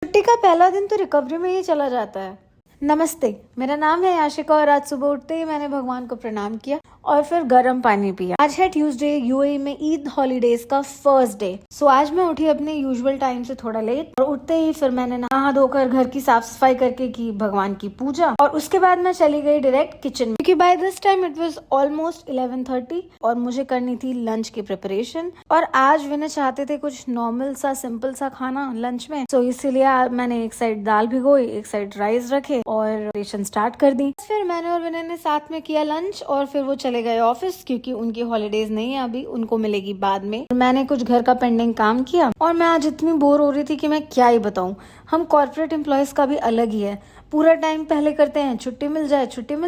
छुट्टी का पहला दिन तो रिकवरी में ही चला जाता है। नमस्ते, मेरा नाम है आशिका और आज सुबह उठते ही मैंने भगवान को प्रणाम किया और फिर गर्म पानी पिया। आज है ट्यूसडे, यूएई में ईद हॉलीडेज का फर्स्ट डे। सो आज मैं उठी अपने यूजुअल टाइम से थोड़ा लेट और उठते ही फिर मैंने नहा धोकर घर की साफ सफाई करके की भगवान की पूजा और उसके बाद मैं चली गई डायरेक्ट किचन में, क्योंकि by this time it was almost 11:30 और मुझे करनी थी लंच की प्रिपरेशन। और आज विनय चाहते थे कुछ नॉर्मल सा सिंपल सा खाना लंच में, तो इसीलिए मैंने एक साइड दाल भिगोई, एक साइड राइस रखे और प्रिपरेशन स्टार्ट कर दी। फिर मैंने और विनय ने साथ में किया लंच और फिर वो चले गए ऑफिस, क्योंकि उनकी हॉलीडेज नहीं है अभी, उनको मिलेगी बाद में। मैंने कुछ घर का पेंडिंग काम किया और मैं आज इतनी बोर हो रही थी कि मैं क्या ही बताऊं। हम कॉर्पोरेट एम्प्लॉयज का भी अलग ही है, पूरा टाइम पहले करते हैं छुट्टी मिल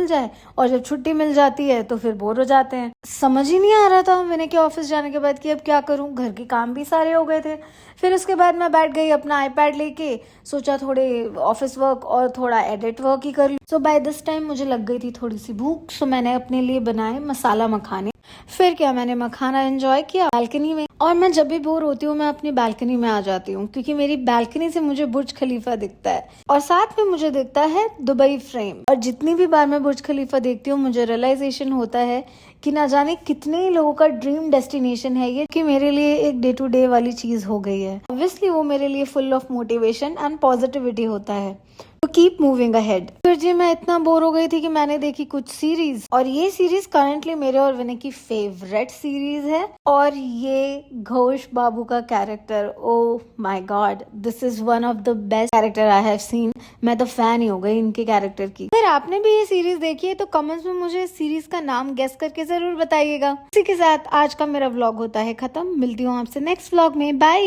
जाए और जब छुट्टी मिल जाती है तो फिर बोर हो जाते हैं। समझ ही नहीं आ रहा था मैंने कि ऑफिस जाने के बाद कि अब क्या करूं, घर के काम भी सारे हो गए थे। फिर उसके बाद मैं बैठ गई अपना आईपैड लेके, सोचा थोड़े ऑफिस वर्क और थोड़ा एडिट वर्क ही कर लूं। सो बाय दिस टाइम मुझे लग गई थी थोड़ी सी भूख, सो मैंने अपने लिए बनाए मसाला मखाने। फिर क्या, मैंने मखाना एंजॉय किया बालकनी में। और मैं जब भी बोर होती हूँ मैं अपनी बालकनी में आ जाती हूँ, क्योंकि मेरी बालकनी से मुझे बुर्ज खलीफा दिखता है और साथ में मुझे दिखता है दुबई फ्रेम। और जितनी भी बार मैं बुर्ज खलीफा देखती हूँ मुझे रियलाइजेशन होता है कि ना जाने कितने लोगों का ड्रीम डेस्टिनेशन है ये, कि मेरे लिए एक डे टू डे वाली चीज हो गई है। ऑब्वियसली वो मेरे लिए full of motivation and positivity होता है, तो कीप मूविंग अहेड। फिर जी मैं इतना बोर हो गई थी कि मैंने देखी कुछ सीरीज, और ये सीरीज करंटली मेरे और विनय की फेवरेट सीरीज है। और ये घोष बाबू का character, oh my God, this is one of the best character I have seen. मैं तो फैन ही हो गई इनके कैरेक्टर की। अगर आपने भी ये सीरीज देखी है तो कमेंट्स में मुझे इस सीरीज का नाम गेस करके जरूर बताइएगा। इसी के साथ आज का मेरा व्लॉग होता है खत्म। मिलती हूँ आपसे नेक्स्ट व्लॉग में, बाय।